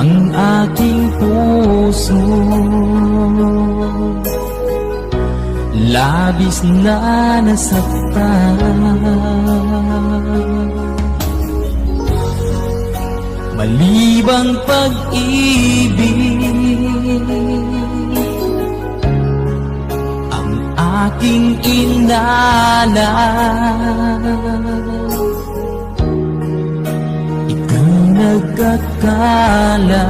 ang aking puso. Labis na nasaktan, malibang pag-ibig ang aking inalas. Ikaw nagkakala,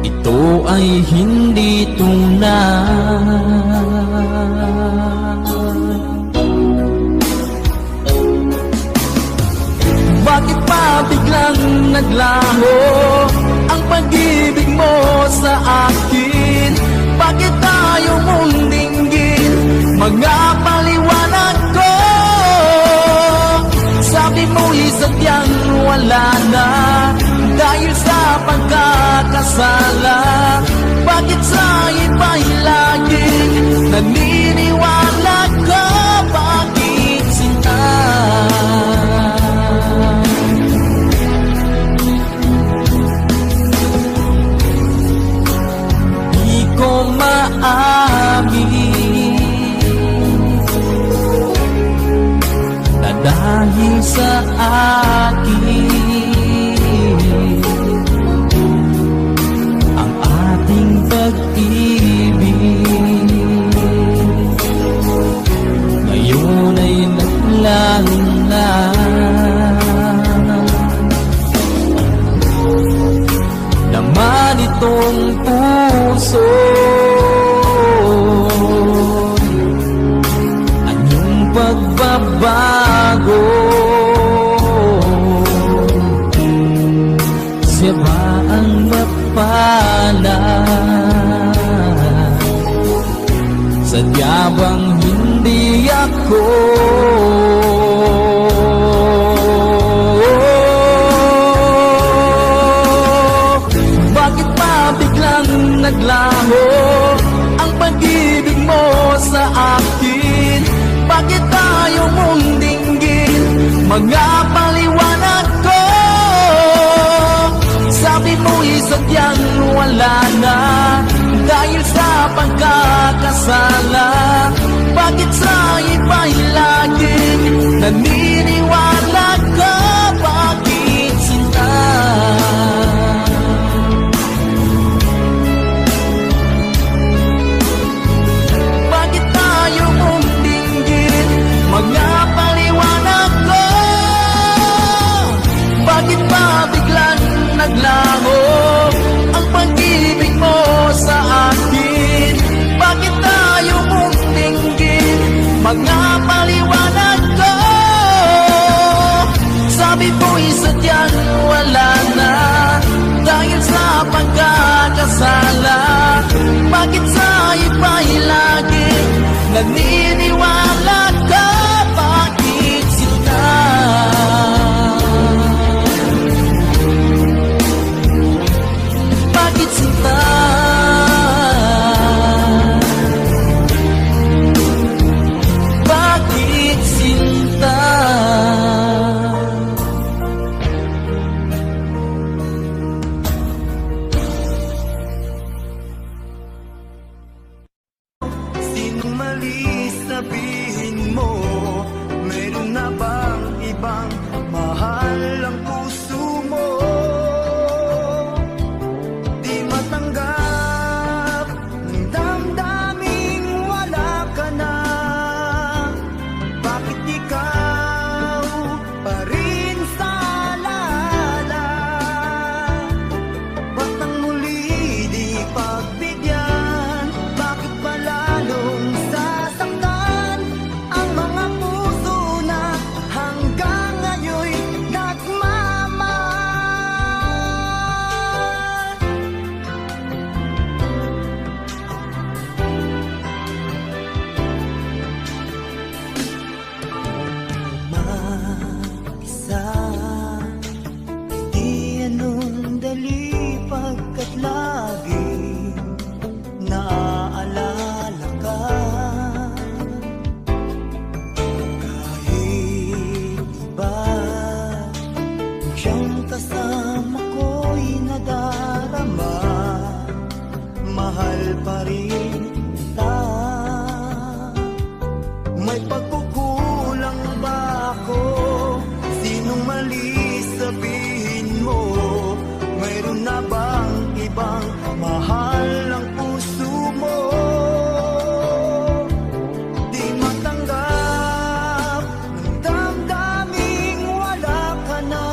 ito ay hindi tunay. Bakit pa biglang naglaho ang pag-ibig mo sa akin? Bakit tayo mong dinggin mga paliwanag ko? Sabi mo'y sadyang wala na dahil sa pagkakasala. Bakit sa iba'y laging naniniwala ka? Bakit sinta? Di ko maamin na dahil sa akin ang ating pag-ibig ngayon ay naglaho na. Naman itong puso anyong pagbabago. Siya ba ang mapalad? Sadya bang hindi ako? Bakit pa biglang naglaho ang pag-ibig mo sa akin? Bakit tayo mong dinggin mga paliwanag ko? Sabi mo'y sadyang wala na dahil sa pagkakasala. Bakit sa iba'y laging naniniwala ka? Bakit sinta? Bakit tayo mong dinggin mga paliwanag ko? Bakit ba biglang naglaho ang pag-ibig mo sa akin? Bakit tayo mong dinggin mga paliwanag ko? Sabi mo'y sadyang wala na dahil sa pagkakasala. Bakit sa iba'y laging naniniwala ka? Bakit sila? Bakit sinta? Bakit sinta? Sinong mali sabihin? pa rin kita. May pagkukulang ba ako? Sinong mali sabihin mo? Mayroon na bang ibang mahal ang puso mo? Di matanggap ng damdaming wala ka na.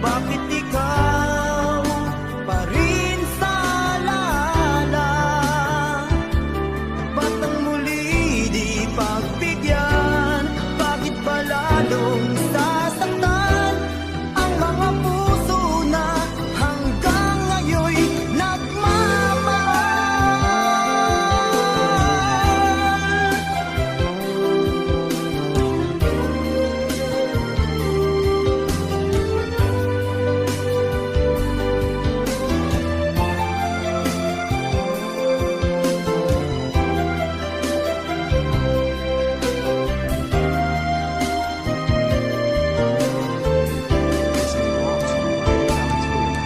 Bakit ikaw pa rin sa alala? Ba't ang muli di pagbigyan? Bakit ba lalong sasaktan ang mga puso na hanggang ngayon'y nagmamahal?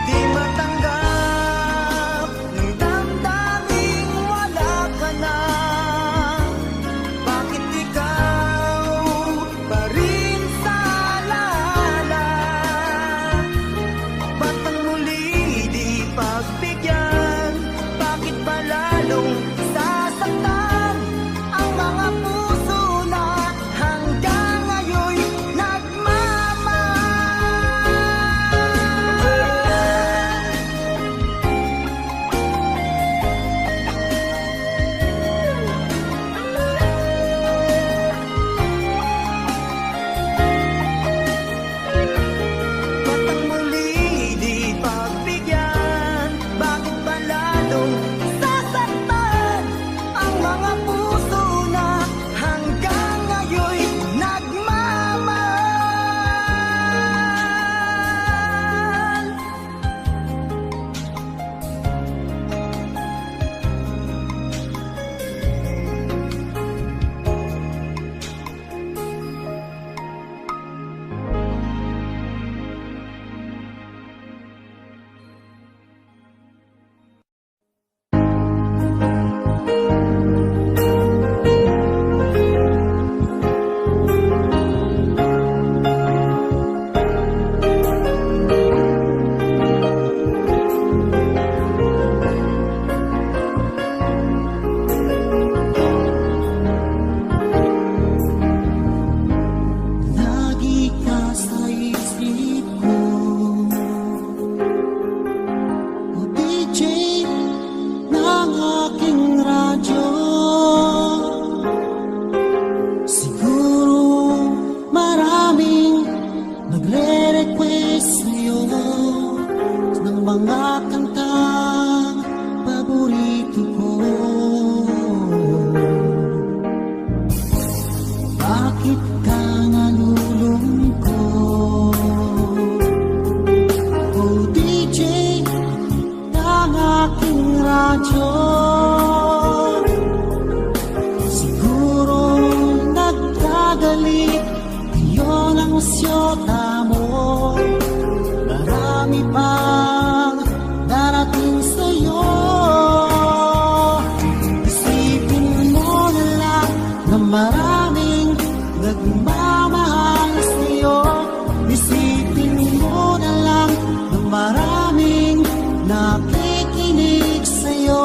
Di matanggap ng damdaming wala ka na. Bakit ikaw pa rin sa alala? Ba't ang muli di pagbigyan? Bakit ba lalong sasaktan ang mga puso na hanggang ngayon'y nagmamahal? Ba't ang muli di pagbigyan? Bakit ba lalong sasaktan ang mga puso na hanggang ngayon'y nagmamahal? Lagi ka sa isip ko, o DJ ng aking radyo. Siguro maraming nagre-request sa'yo ng mga kantang paborito ko. Bakit ka nalulungkot, o DJ ng aking radyo? Siguro nagkagalit yun ang siyota mo. Marami pang darating sa'yo. Isipin mo na lang na maraming nagmamahal sa'yo. Isipin mo na lang na maraming nakikinig sa'yo.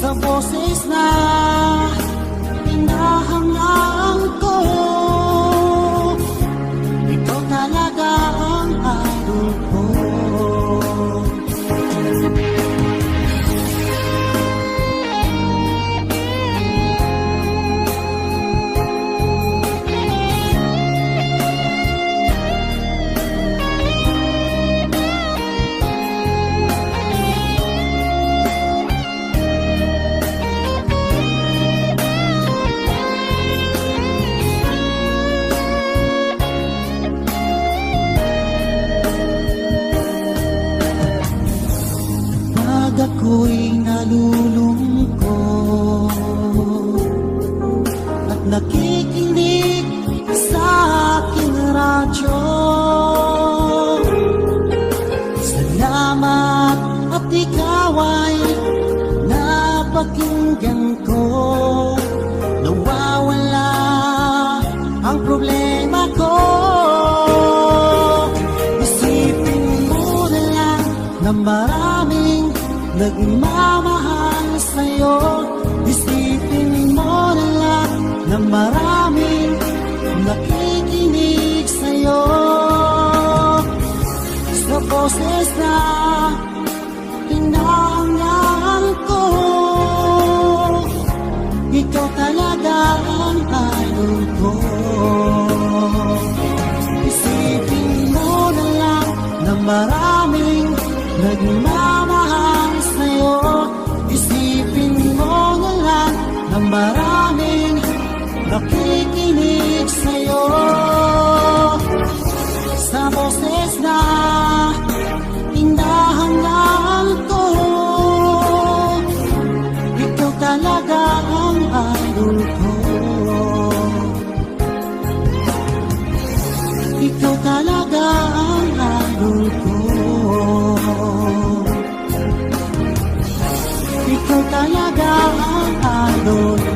Sa boses na hinahangaan ko, ikaw talaga ang idol ko. Ako'y nalulungkot at nakikinig sa aking radyo. Salamat at ikaw maraming nagmamahal sa'yo. Isipin mo na lang na maraming nakikinig sa'yo. Sa boses na hinahangaan ko, ikaw talaga ang idol ko. Isipin mo na lang na maraming nagmamahal sa'yo. Isipin mo na lang na maraming nakikinig sa'yo. Sa boses na hinahangaan ko, ikaw talaga ang idol ko. Ikaw talaga ang idol ko. Ikaw talaga ang idol ko.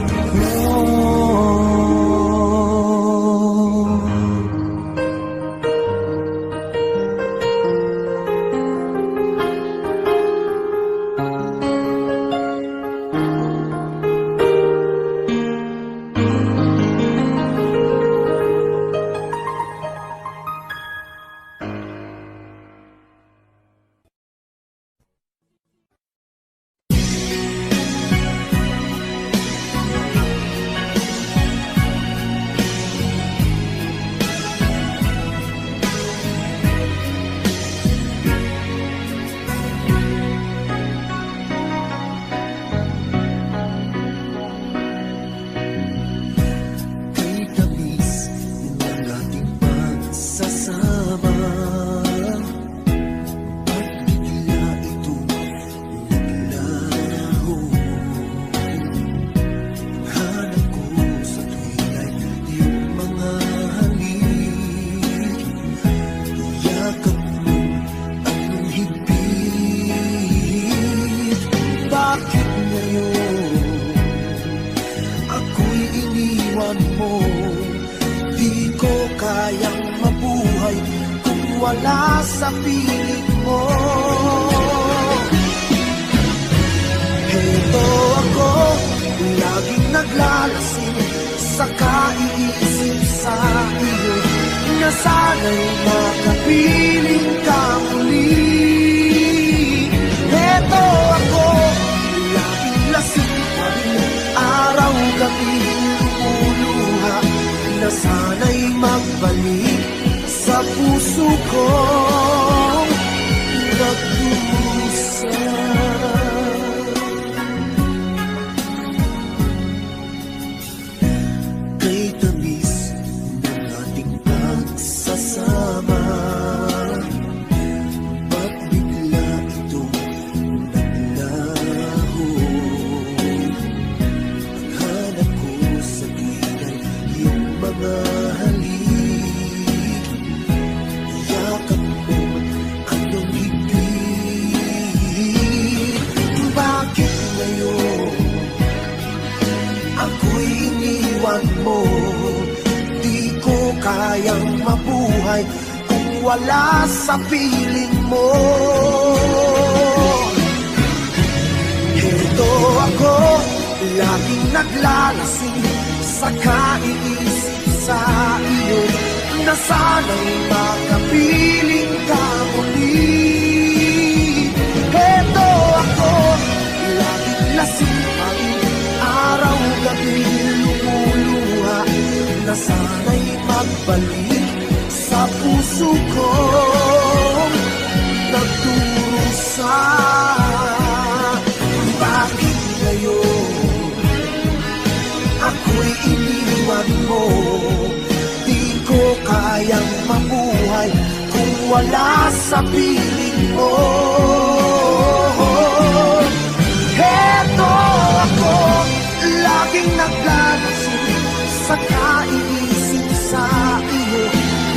Wala sa piling mo. Heto ako, laging naglalasing sa kaiisip sa iyo, na sana'y makapiling ka muli. Heto ako, laging lasing pa rin, araw-gabi lumuluha, na sana'y magbalik sa puso kong nagdusa. Kay tamis ng ating pagsasama, ba't bigla itong naglaho? Naghanap ko sa gilay yung mga mo. Di ko kayang mabuhay kung wala sa piling mo. Heto ako, laging naglalasing sa kaiisip sa iyo, na sana'y makapiling ka muli. Heto ako, laging lasing pa rin, araw-gabi lumuluha, na sana'y magbalik sa puso ko nagdurusa. Bakit ngayon ako'y iniwan mo? Di ko kayang mabuhay kung wala sa piling mo. Heto ako, laging naglalasing sa kaiisip sa iyo,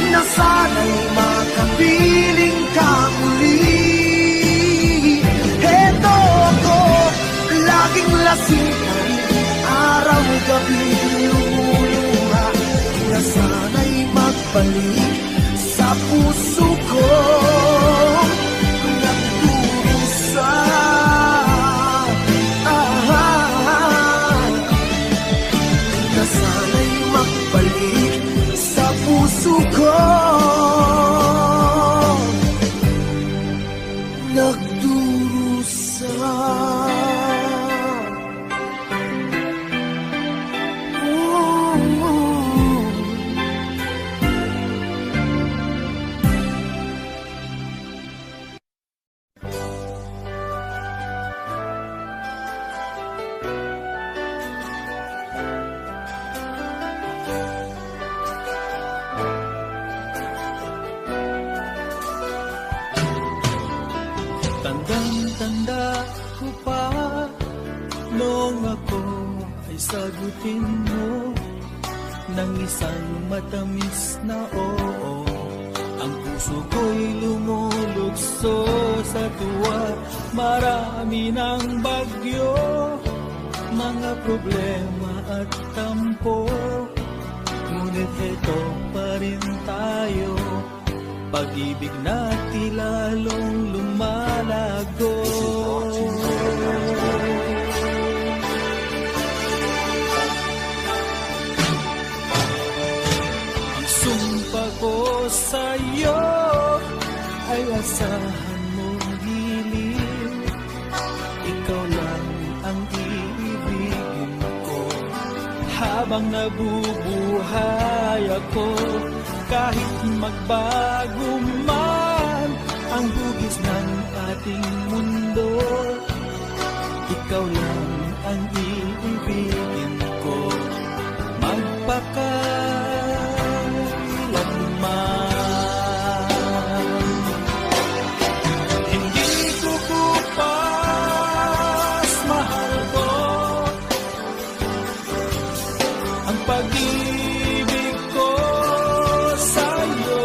na sana'y makapiling ka muli. Heto ako, laging lasing pa rin, araw-gabi lumuluha, na sana'y magbalik sa puso ko nagdurusa. ko nagdurusa. Tandang-tanda ko pa noong ako ay sagutin mo ng isang matamis na oo. Ang puso ko'y lumulugso sa tuwa. Marami ng bagyo, mga problema at tampo, ngunit ito pa rin tayo. Pag-ibig natin lalong lumalago. Ang sumpa ko sa'yo ay asahan mong hiling. Ikaw lang ang iibigin ko habang nabubuhay ako. Kahit magbago man ang hugis ng ating mundo, ikaw lang ang iibigin ko magpakailanman. Hindi ko kupas, mahal ko, ang pag-ibig ko sa'yo.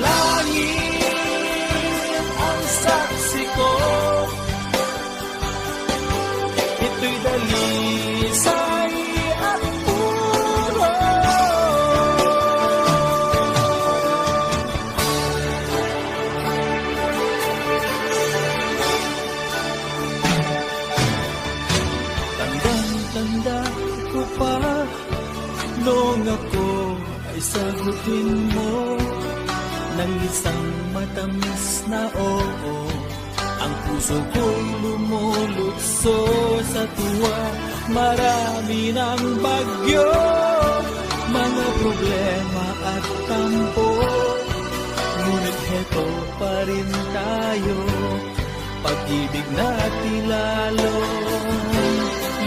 Langit ang saksi ko, ito'y dalisay at puro. Tandang-tanda ko pa noong ako ay sagutin mo ng isang matamis na oo. Ang puso ko'y lumulukso sa tuwa. Marami ng bagyo, mga problema at tampo, ngunit heto pa rin tayo. Pag-ibig natin lalong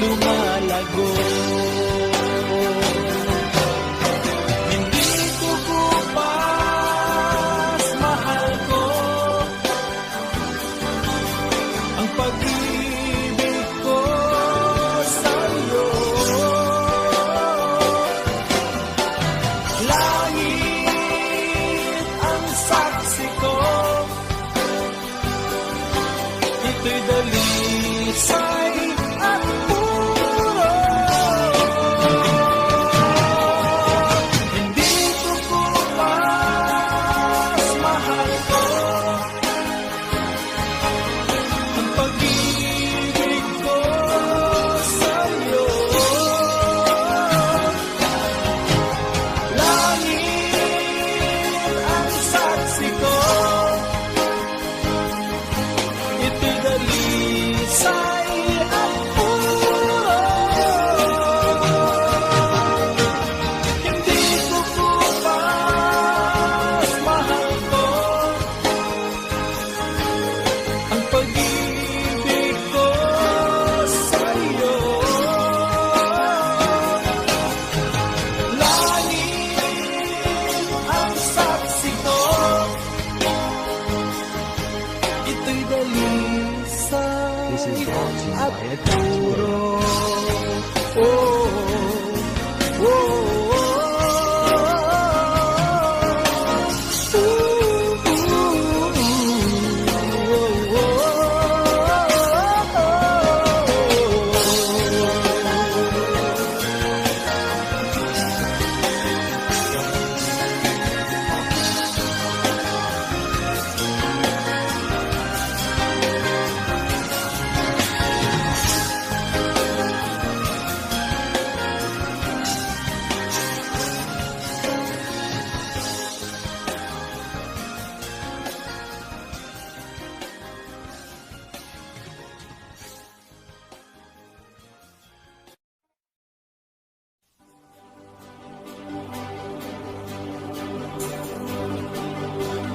lumalago. Hindi ko kupas, mahal ko, ang pag-ibig ko sa'yo. Langit ang saksi ko, ito'y dalisay at puro.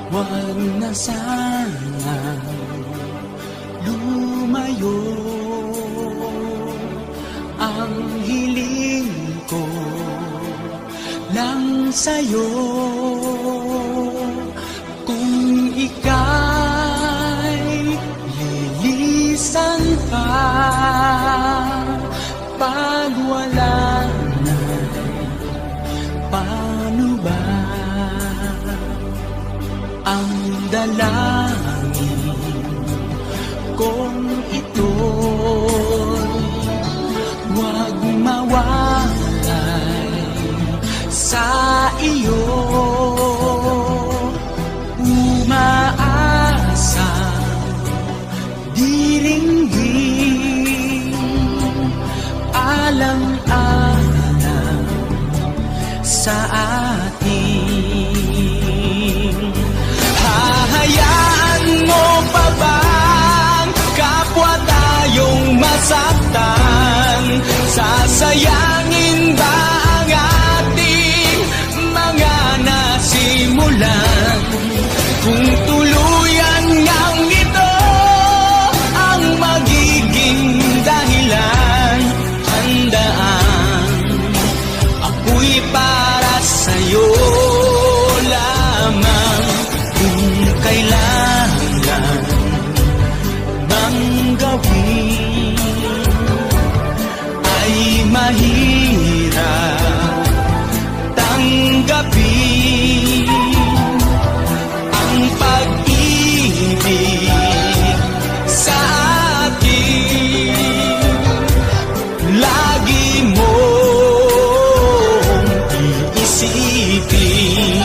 Huwag na sana lumayo. Ang hiling ko lang sa'yo, kung ika'y lilisan pa, pag wala na, paano ba? Ang dalangin kong ito'y huwag mawalay sa iyo. Umaasa, diringgin, alang-alang sa atin. Hahayaan mo pa bang kapwa tayong masaktan? Sasayangin ba ang ating mga nasimulan? Kung tuluyan ngang ito ang magiging dahilan, handaan ako'y para sa'yo lamang. Kung kailangan bang gawin ay mahirap tanggapin ang pag-ibig sa atin. Lagi mong iisipin.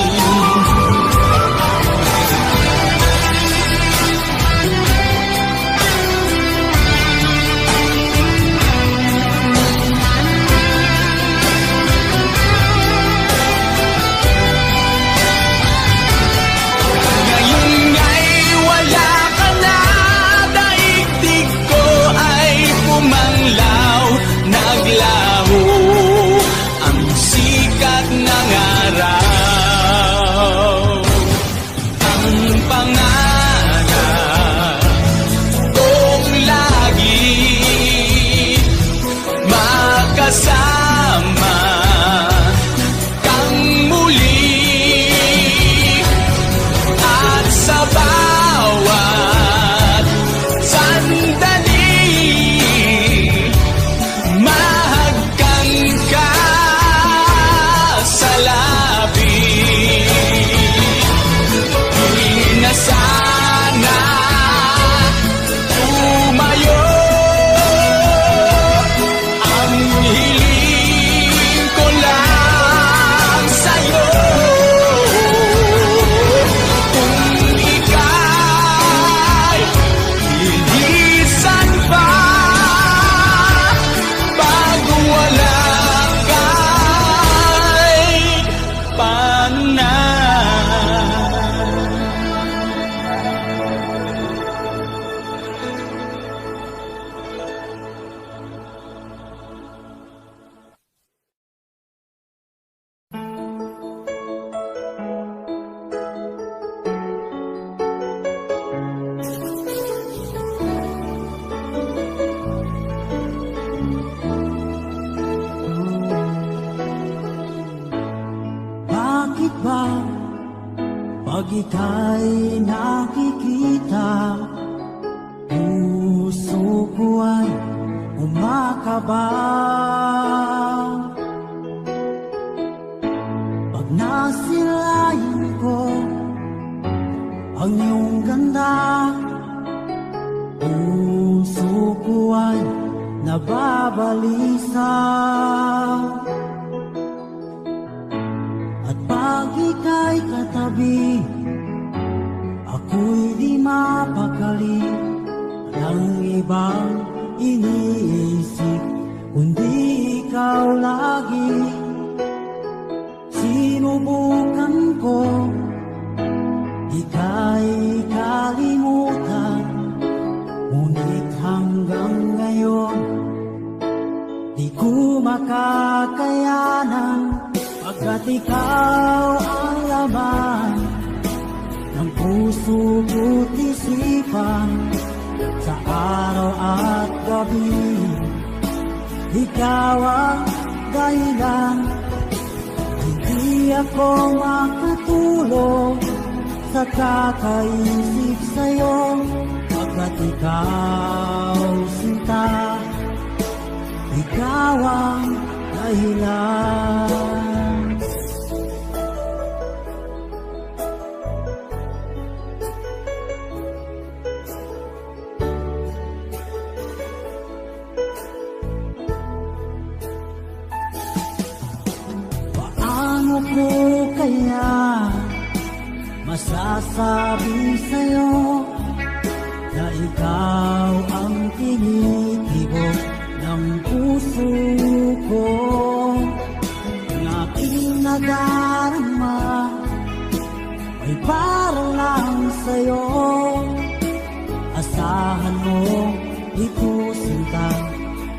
Kasama kang muli at sa bawat sandali mahagkan ka sa labi. Di na sana tumayo. Hiling ko lang sa'yo, kung ika'y lilisan pa, bago wala ka'y paano na? Bakit ba pag ika'y nakikita, puso ko ay umakaba? Pag nasilayan ko ang iyong ganda, puso ko ay nababalisa. At pag ika'y katabi, ako'y di mapakali. Walang ibang iniisip, kundi ikaw lagi. Sinubukan ko, ika'y kalimutan, ngunit hanggang ngayon, di ko makakayanan. Pagkat ikaw ang laman ng puso ko't isipan, sa araw at gabi, ikaw ang dahilan. Hindi ako makatulog sa kakaisip sa'yo, pagkat ikaw, sinta, ikaw ang dahilan. Paano ko kaya masasabi sa'yo na ikaw ang tinitibok ng puso ko? Ang aking nadarama ay para lang sa'yo. Asahan mo ito, sinta,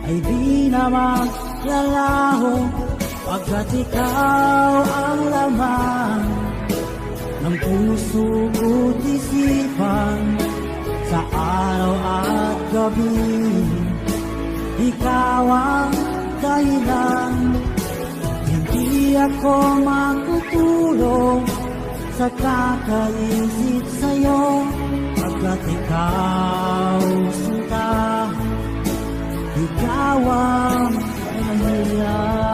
ay di na maglalaho, pagkat ikaw ang laman ng puso ko't isipan, sa araw at gabi, ikaw ang dahilan. Hindi ako makatulog sa kakaisip sa'yo, pagkat ikaw, sinta, ikaw ang dahilan.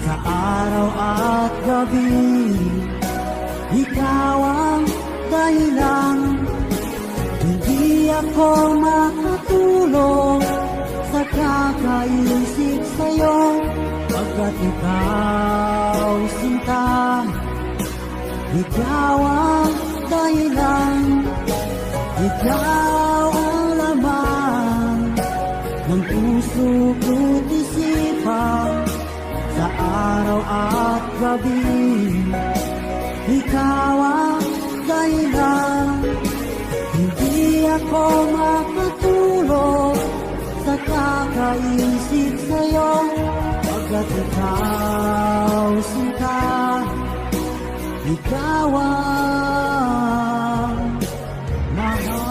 Sa araw at gabi, ikaw ang dahilan. Hindi ako makatulog sa kakaisip sa'yo, pagkat ikaw, sinta, ikaw ang dahilan. Ikaw ang laman ng puso ko't isipan, sa araw at gabi, ikaw ang dahilan. Hindi ako makatulog sa kakaisip sa'yo, pagkat ikaw, sinta, ikaw ang mahal.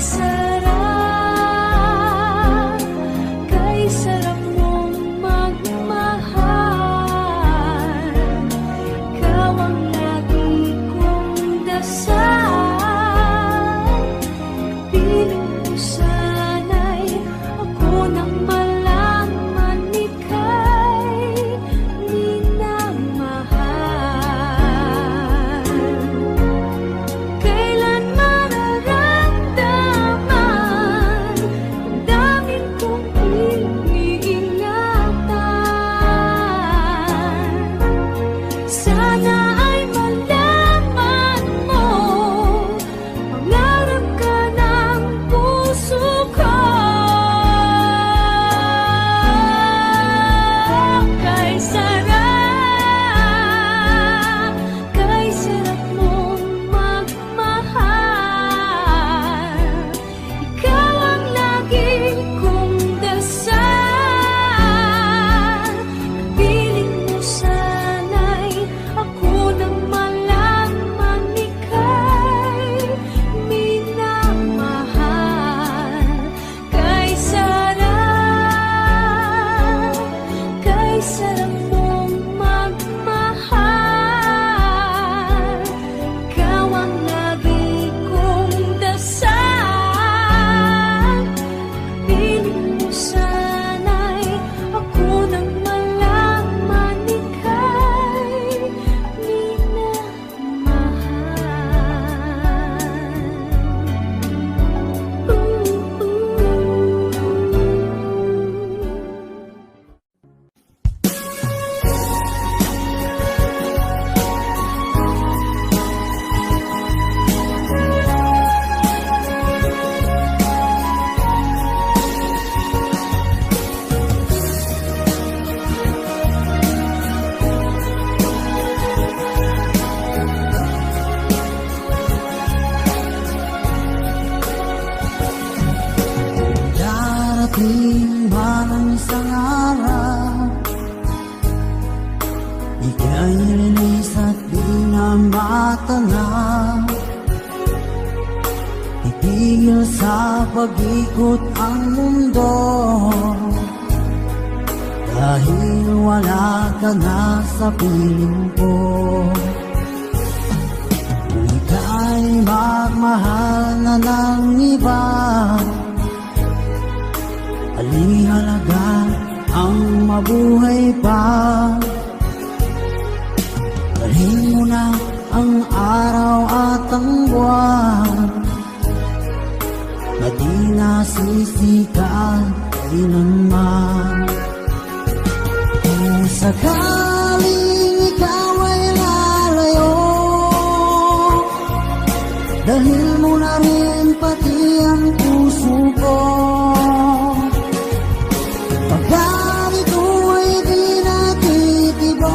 sarap, kay sarap mong magmahal. Ikaw ang lagi kong dasal. Piling mo sana'y ako nang malaman ika'y minamahal. Kailan mararamdaman ang daming kong iniingatan? Sana ay malaman mo, pangarap ka ng puso ko. Kay sarap mong magmahal. Ikaw ang lagi kong dasal. Piling mo sana'y ako nang malaman ika'y minamahal. Kay sarap mong magmahal. Ikaw ang lagi kong dasal. Piling mo sana'y ako nang malaman ika'y Darating man ang isang araw, ika'y nilinis at di na matanaw. Itigil sa pag-ikot ang mundo, dahil wala ka na sa piling ko. Kung ika'y magmahal na ng iba, alihalaga ang mabuhay pa. Dalhin mo na ang araw at ang buwan, na di nasisikat kailanman. Kung sakaling ikaw ay lalayo, dahil mo na rin pati ang puso ko. Pagkarito ay di natitibok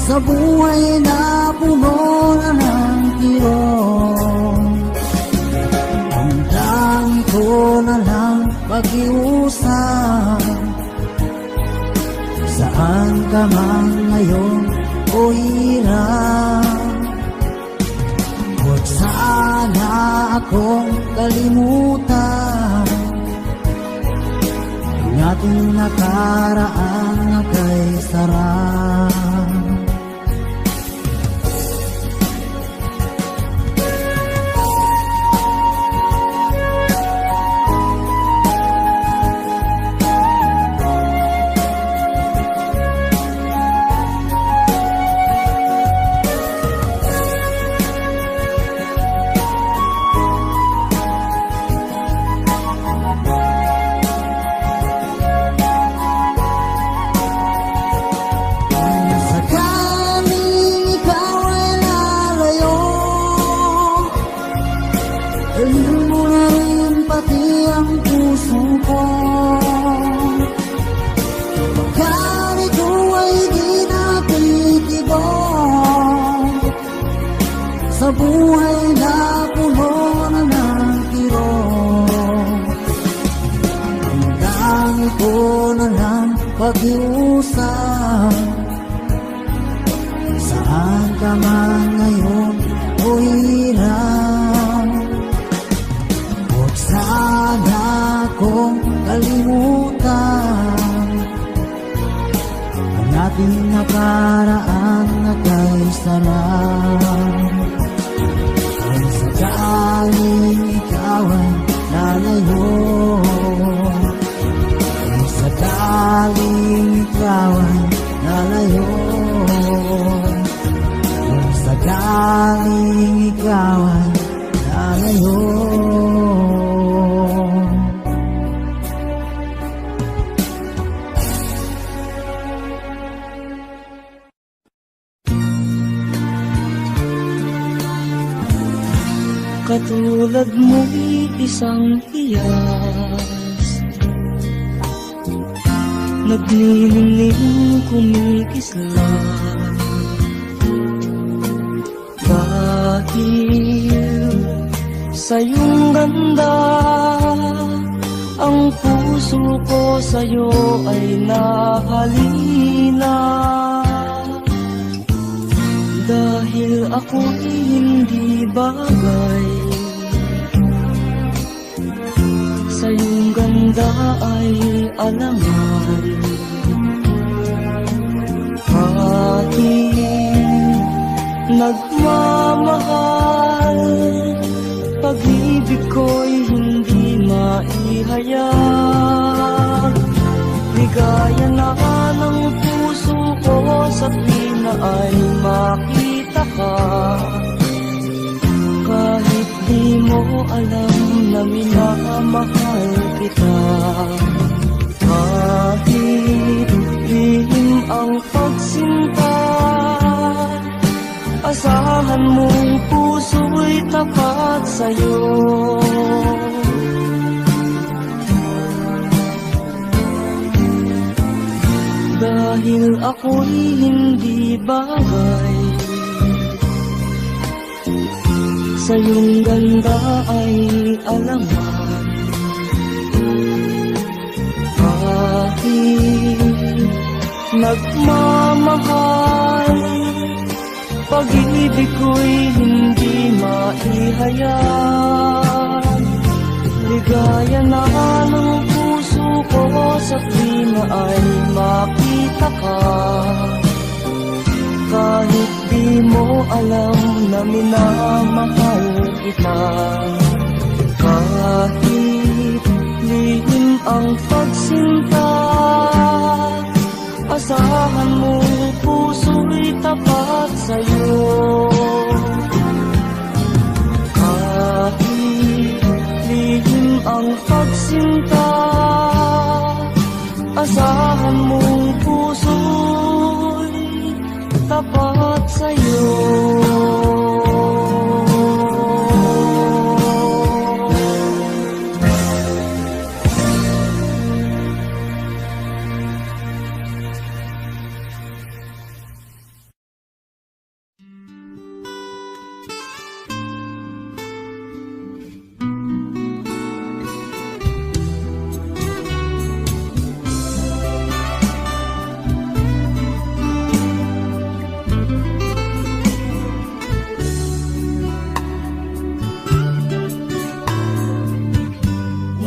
sa buhay na puno na ng kirot. Ang tangi ko na lang pag-iusap, saan ka man ngayon o hirap. Huwag sana akong kalimutan ang ating nakaraan na kay sarap. Dalhin mo na rin pati ang puso ko. Pagkarito ay di natitibok sa buhay na puno na ng kirot. Ang tangi ko na lang pag-iusap, saan ka man ngayon o hirap. ating nakaraan na kay sarap. Kung sakaling ikaw ay lalayo, kung sakaling ikaw ay lalayo, kung sakaling ikaw ay lalayo. Katulad mo'y isang hiyas, nagniningning kumikislap. Dahil sa iyong ganda, ang puso ko sa'yo ay nahalina. Dahil ako'y hindi bagay, sa iyong ganda ay alangan. Kahit nagmamahal, pag-ibig ko'y hindi maihayag. Ligaya na ng puso ko sa tuwing ay makita ka. Kahit di mo alam na minamahal kita, kahit lihim ang pagsinta, asahan mong puso'y tapat sa'yo. Dahil ako'y hindi bagay, sa iyong ganda ay alangan. Kahit nagmamahal, pag-ibig ko'y hindi maihayag. Ligaya na ng puso ko sa tuwing ay makita ka. Kahit di mo alam na minamahal kita, kahit lihim ang pagsinta, asahan mong puso'y tapat sa'yo. Kahit lihim ang pagsinta, asahan mong puso'y tapat sa'yo.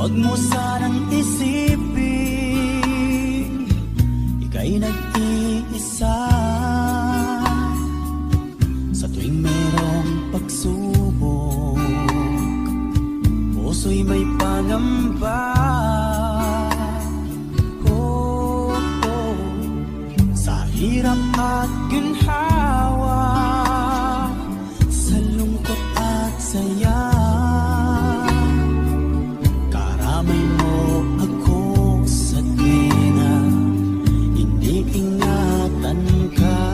Huwag mo sanang isipin ika'y nag-iisa. Sa tuwing merong pagsubok, puso'y may pangamba. Sa hirap at ginhawa, sa lungkot at saya, karamay mo ako sa tuwing iniingatan ka.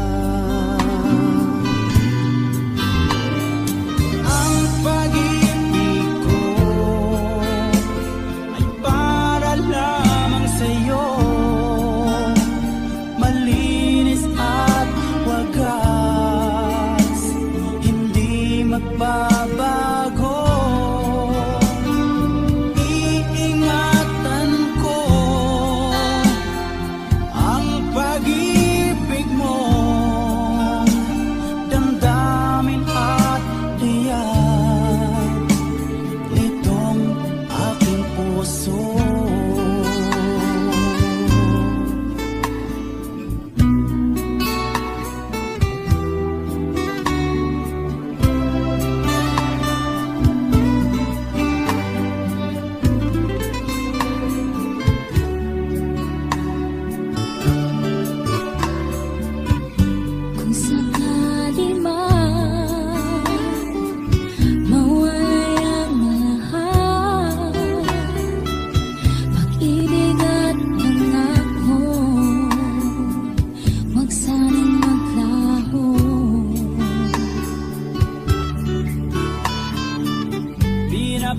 Ang pag-ibig ko ay para lamang sa'yo, malinis at wagas.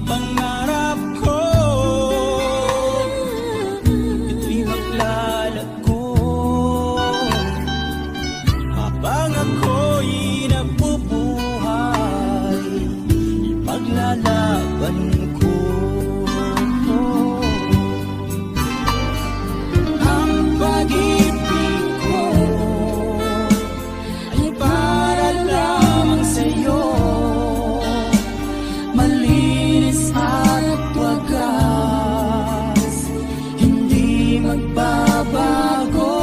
pangarap ko. Ito'y maglalag ko habang ako'y nabubuhay. Ipaglalaban ko ang pag-ibig ko ay para lamang sa'yo. Malinis at wagas, hindi magbabago.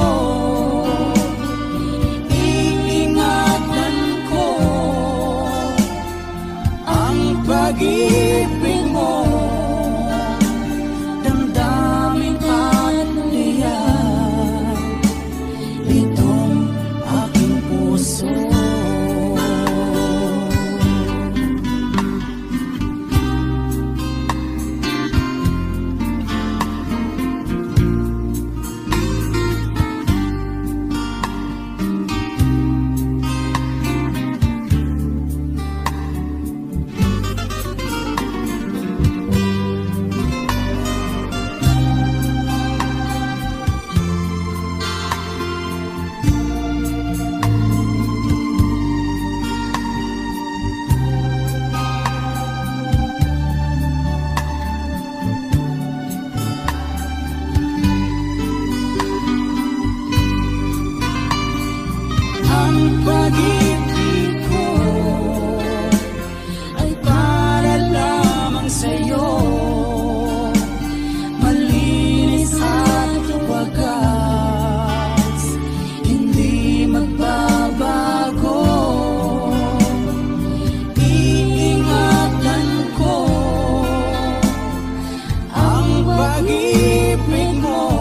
Iingatan ko ang pag-ibig mo. Damdamin at liyan itong aking puso. Ang pag-ibig ko ay para lamang sa'yo. Malinis at wagas, hindi magbabago. Iingatan ko ang pag-ibig mo.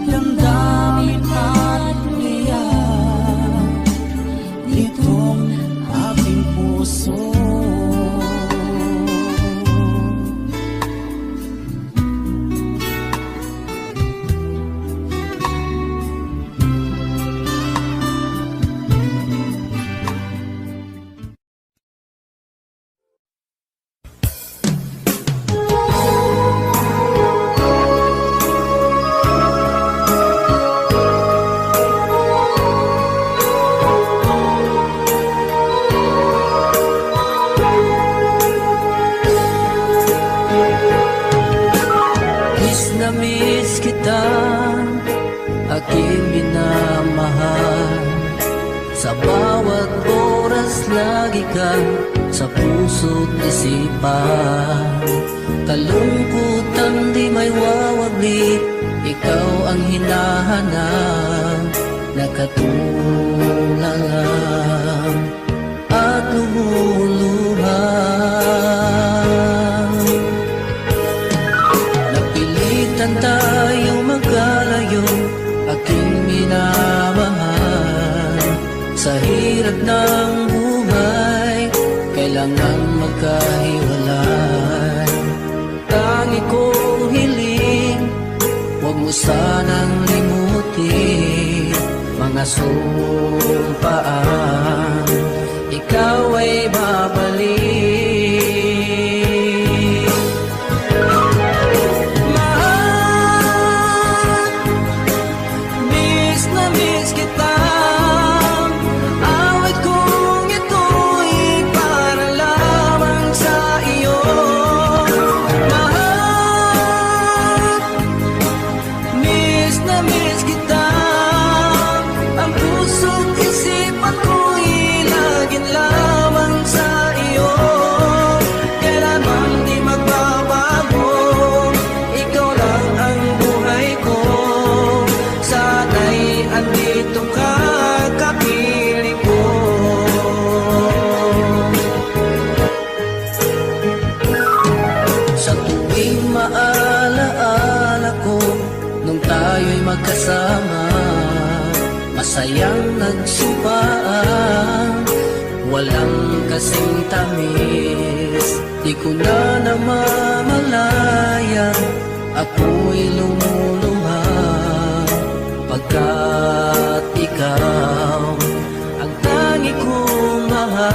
Damdamin at liyan itong aking puso. Miss kita, aking minamahal. Sa bawat oras lagi ka sa puso't isipan. Kalungkutan di may wawaglit, ikaw ang hinahanap. Nakatulala at lumuluhan. Napilitan tayo magkalayo, aking minamahal. Sa hirap ng buhay, kailangan magkahiwalay. Tangi kong hiling, huwag mo sanang limutin mga sumpaan, ikaw ay babalik. Mahal, miss na miss kita. Awit kong ito'y para lamang sa iyo. Mahal, miss na miss kita. Ang puso't isipan ko'y laging lamang sa iyo. Kailanman di magbabago, ikaw lang ang buhay ko. Sana'y andito ka, kapiling ko. Sa tuwing maalaala ko, nung tayo'y magkasama, masayang nagsumpaan, walang kasing tamis. Di ko na namamalayan, ako'y lumuluha, pagkat ikaw ang tangi kong mahal.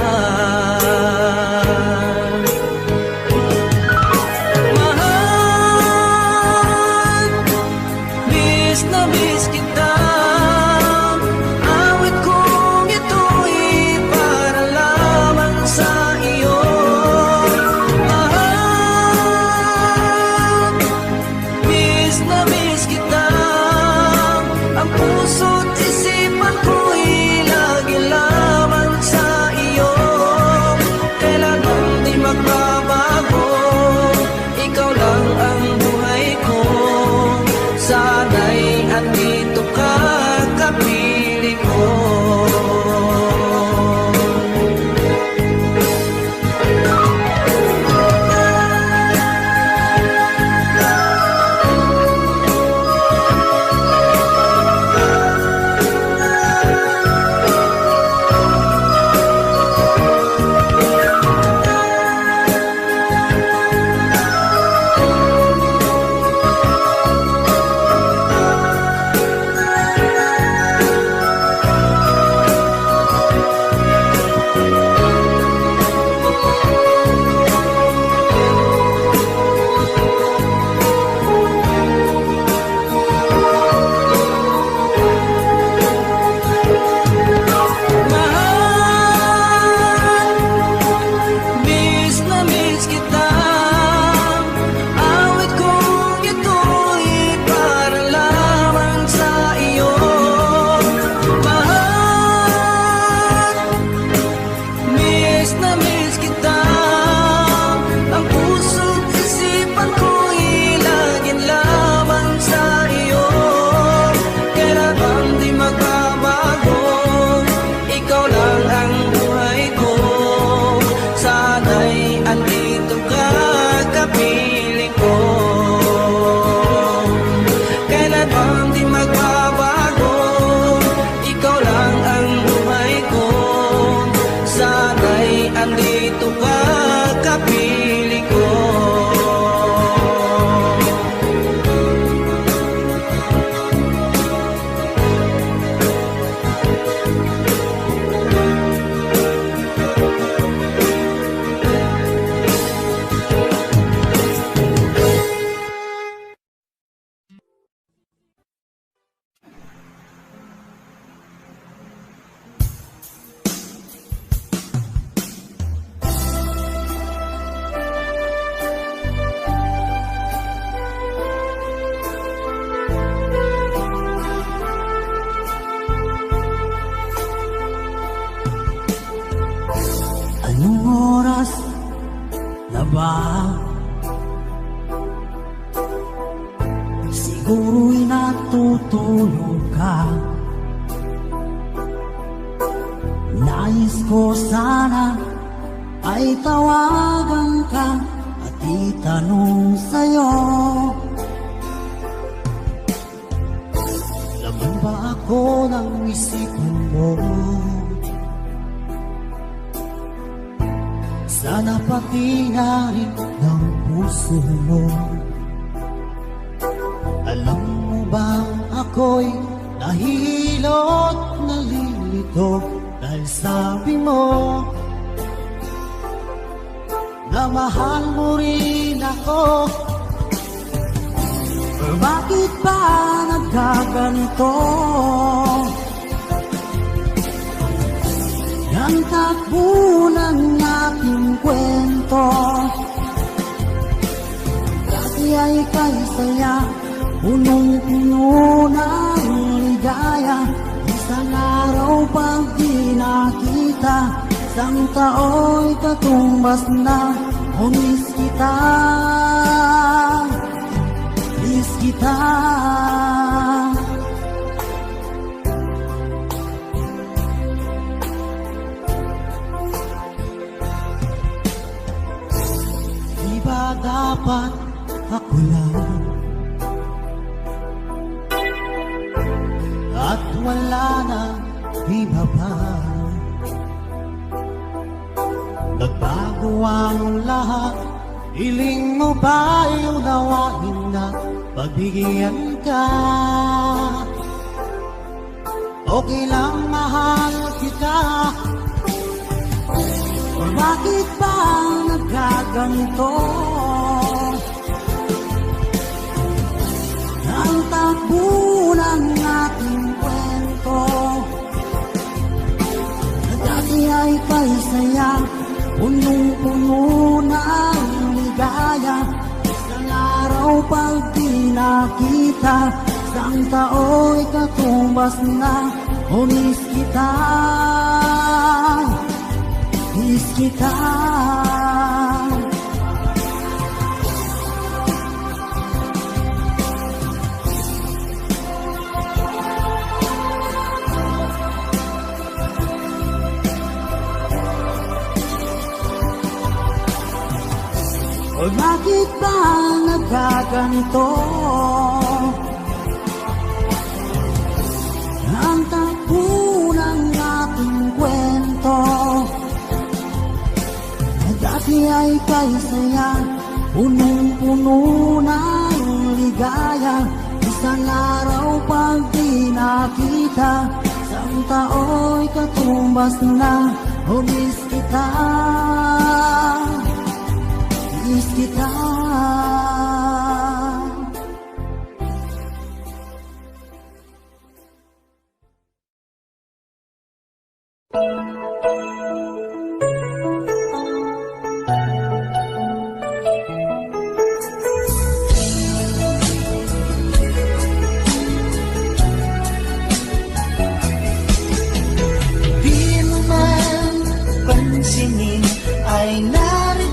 piling ko. Anong oras na ba? Siguro'y natutulog ka. Nais ko sana ay tawagan ka at itanong sa'yo, laman ba ako ng isipin mo? Sana pati na rin ng puso mo. Alam mo bang ako'y nahihilot, nalilito dahil sabi mo na mahal mo rin ako. Pero bakit ba nagkaganito? Ang takbo ng aking kwento, dati ay kay saya, punong-puno ng ligaya. Isang araw pag di nakita, isang tao'y katumbas na. O miss kita, miss kita. Dapat ako lang at wala nang iba pa. Nagbago ang lahat, hiling mo ba'y unawain na pagbigyan ka? Okay lang mahal kita. O bakit ba nagkaganito? Ang takbo ng ating kwento, na dati ay kay saya, punong-puno ng ligaya. Isang araw pag di nakita, isang tao'y katumbas na. O miss kita, miss kita. O bakit ba nagkaganito? Ang takbo ng ating kwento, na dati ay kay saya, punong-puno ng ligaya. Isang araw pag di nakita, isang tao'y katumbas na. O miss kita, miss kita. Di mo man pansinin ay narito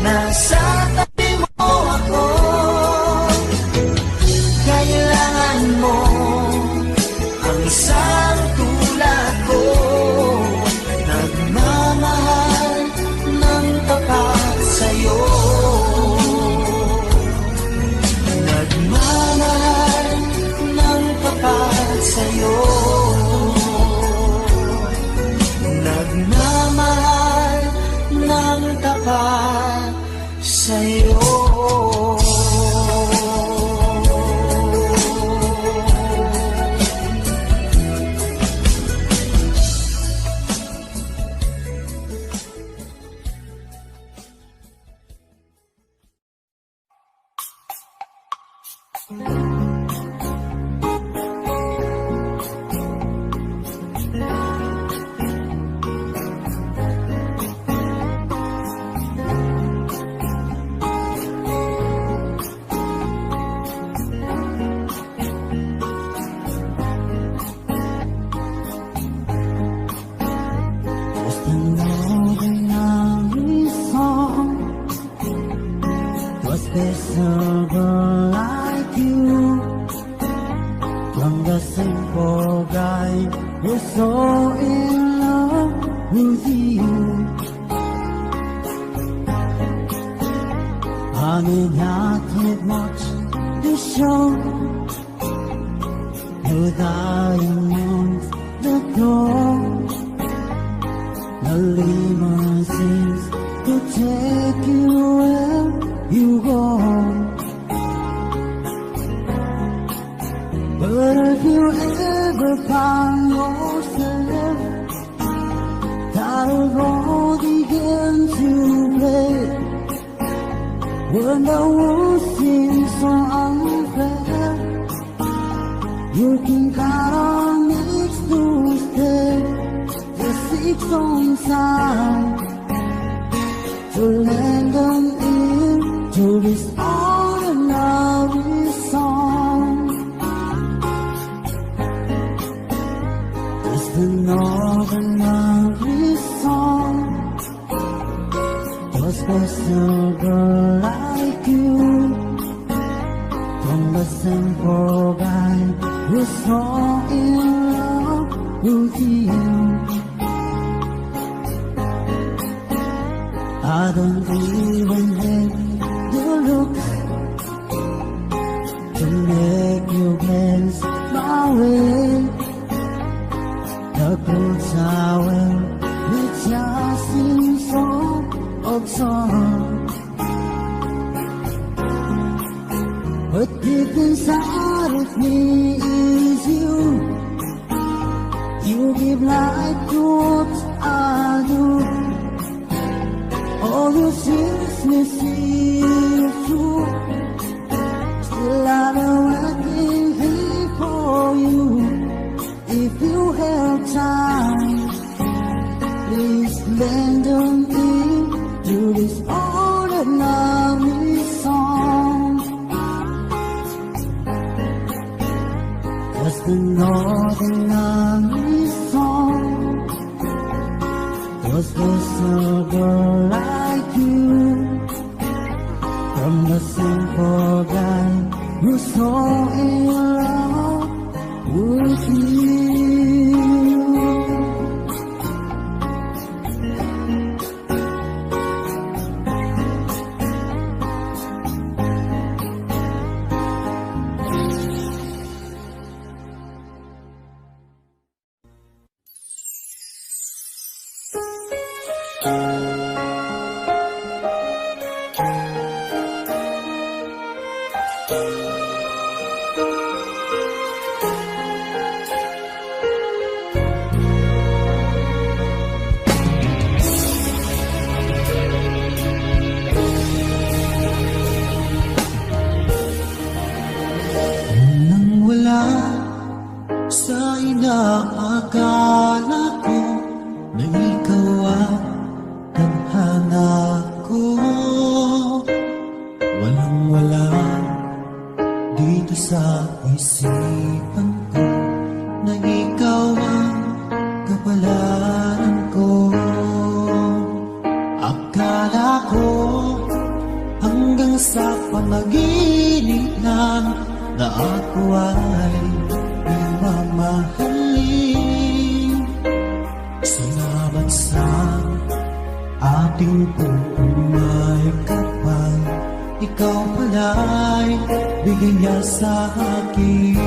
nasa tabi mo ako. Kailangan mo ang isang tulad ko, nagmamahal ng tapat sa'yo, nagmamahal ng tapat sa'yo, nagmamahal ng tapat sa'yo. Akala ko sa panaginip lang na ako ay mamahalin. Salamat sa ating pupumayag kapag ikaw pala'y bigay niya sa akin.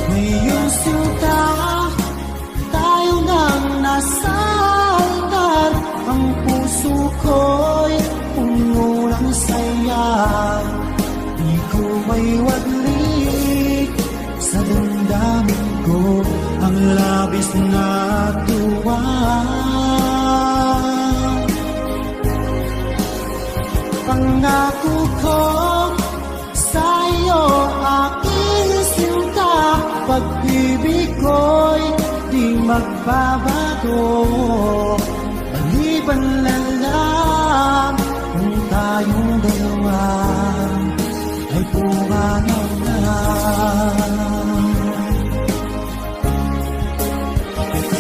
Ngayong sinta, tayo nang nasa altar. Ang puso ko'y puno ng saya. Di ko may waglit sa damdamin ko ang labis na tuwa. Pangako ko sa iyo, aking sinta, pag-ibig ko'y di magbabago. Maliban na lang kung tayong dalawa ay pumanaw na.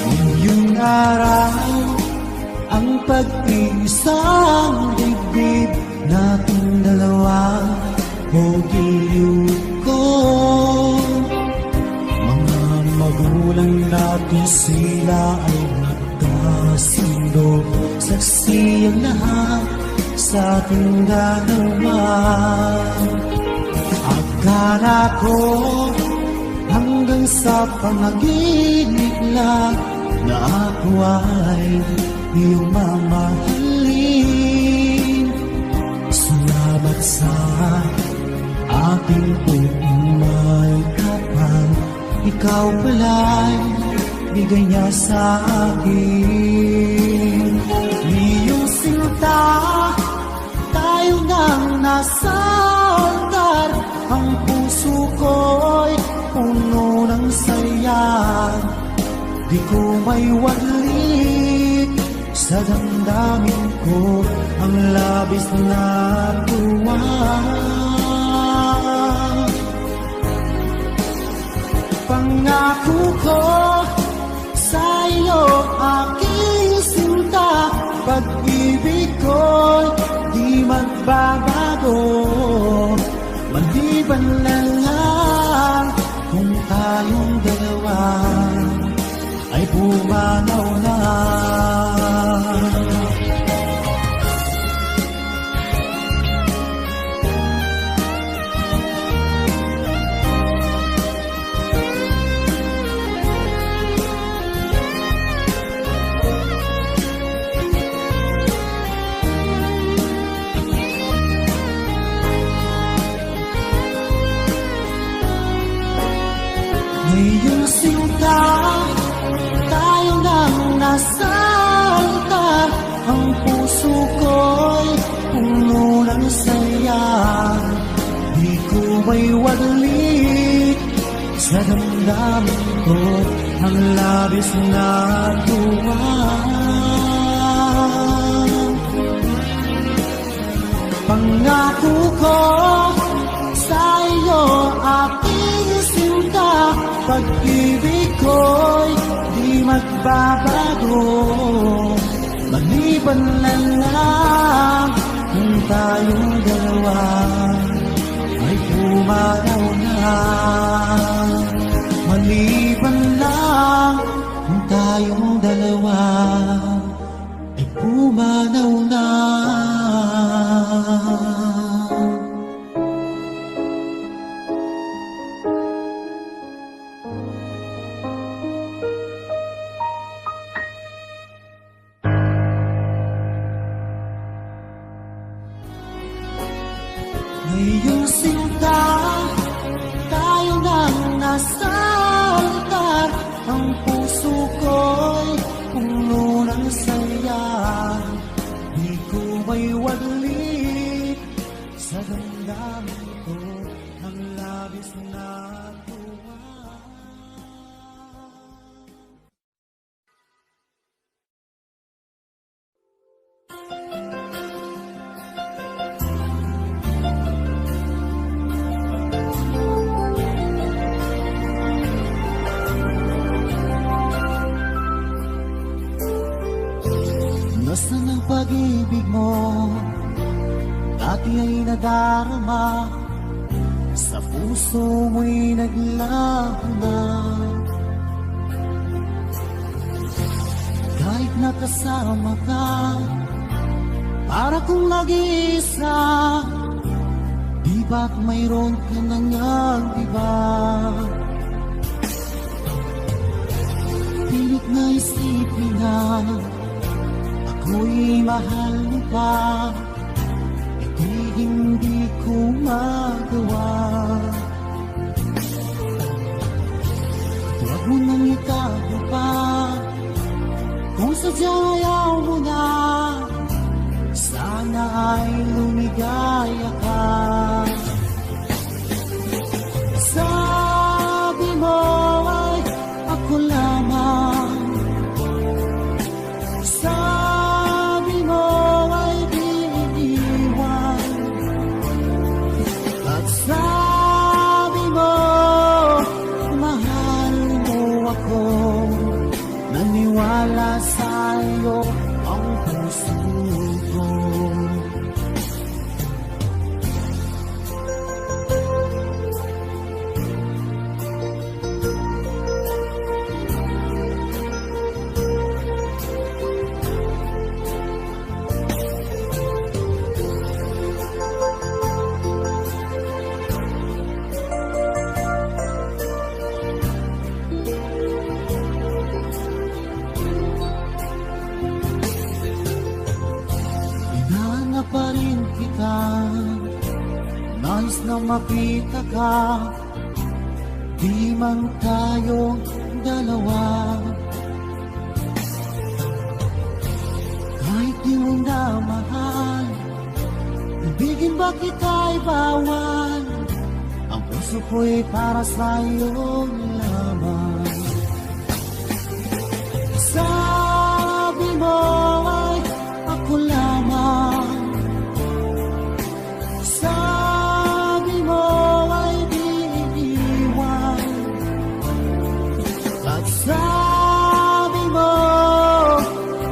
Ngayong araw, ang pag-iisang dibdib nating dalawa o giliw ko. Mga magulang natin sila ay nagkasundo. Saksi ang lahat sa ating dalawa. Akala ko hanggang sa panaginip lang na ako ay iyong mamahalin. Salamat sa ating pumayag kapag ikaw pala'y bigay niya sa akin. Iyong sinta, tayo nang nasa altar. Ang puso ko'y puno ng saya. Di ko may waglit sa damdamin ko ang labis na tuwa. Pangako ko sa iyo, aking sinta, pag-ibig ko'y di magbabago. Maliban na lang kung tayong dalawa ay pumanaw na. Ngayong sinta, tayo nang nasa altar. Ang puso ko'y puno ng saya. Di ko may waglit sa damdamin ko ang labis na tuwa. Pangako ko sa iyo, aking sinta, pag-ibig ko'y di magbabago. Maliban na lang kung tayong dalawa ay pumanaw na. Maliban lang kung tayong dalawa ay pumanaw na. Ngayong sinta, tayo nang nasa altar. Ang puso ko'y puno ng saya. Di ko may waglit sa damdamin ko ang labis na tuwa. Nasaan ang pag-ibig mo? dati ay nadarama, sa puso mo'y naglaho na. Kahit nakasama ka, para kong nag-iisa, di ba't mayroon ka na ngang iba? Pilit na isipin na ako'y mahal mo pa, di hindi ko magawa. Huwag mo nang itago pa, kung sadyang ayaw mo na, sana ay lumigaya ka. Sabi mo ay ako lamang, sabi mo ay di iniwan, at sabi mo mahal mo ako. Naniwala sa'yo ang puso ko. Hinahanap pa rin kita, nais na makita ka, di man tayong dalawa. Kahit di mo na mahal, ibigin ba kita'y bawal? Ang puso ko'y para sa'yo lamang. Sabi mo ay ako lamang, sabi mo ay di iniwan, at sabi mo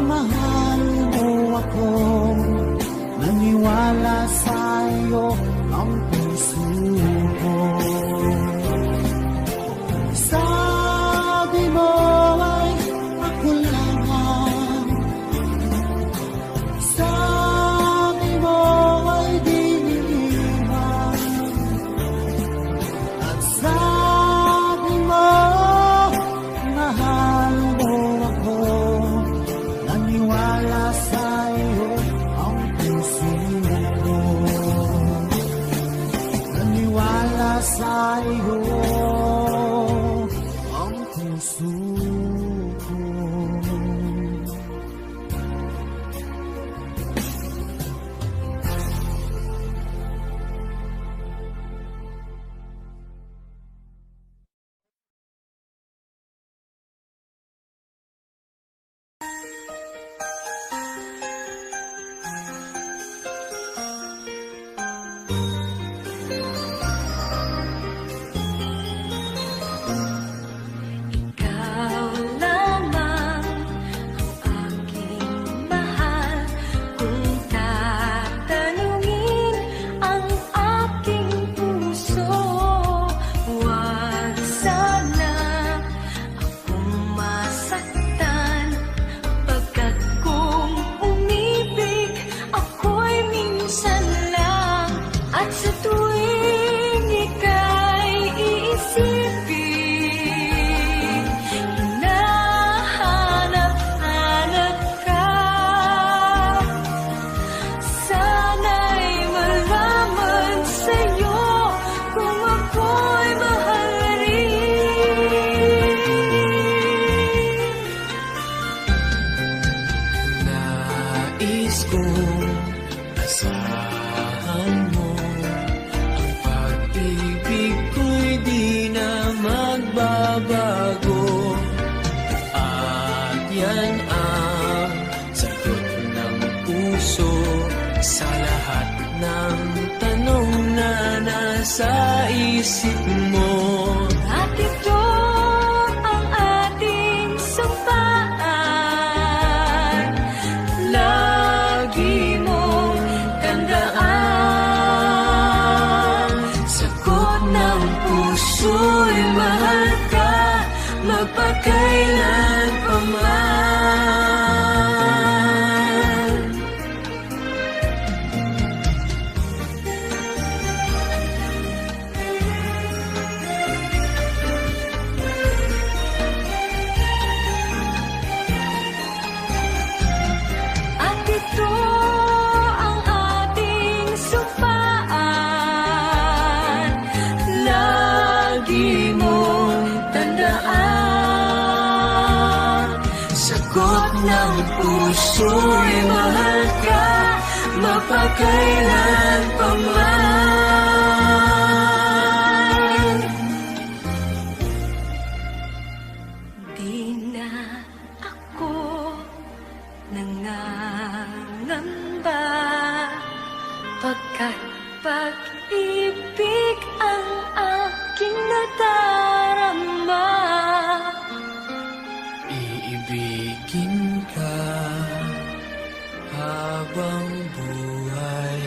mahal mo ako. Naniwala sa'yo ang puso ko. Sabi mo ay ako lamang, sabi mo ay di iniwan, at sabi mo mahal mo ako. Naniwala sa'yo ang puso ko. Naniwala sa'yo ang puso ko. Ikaw lamang ang aking mahal. Kung tatanungin ang aking puso, huwag sana akong masaktan. Pagkat kung umibig ako'y minsan lang, at sa tuwing ika'y iisipin, hinahanap-hanap ka. Sana'y malaman sa'yo kung ako'y mahal rin. Nais kong asahan mo, ang pag-ibig ko'y di na magbabago. At yan ang sagot ng puso sa lahat ng tanong na nasa isip mo. At ito ang ating sampaan, lagi mong tandaan. ng puso'y mahal ka mapakailan pa man. Di na ako nangangamba pagkat pag-ibig ang aking nadarama. Iibigin ka habang buhay,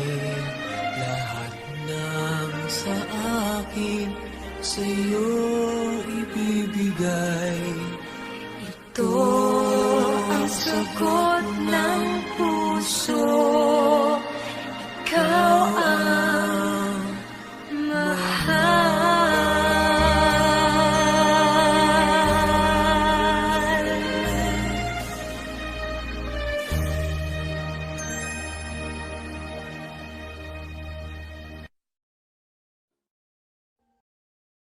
lahat ng sa akin sa'yo ibibigay. Ito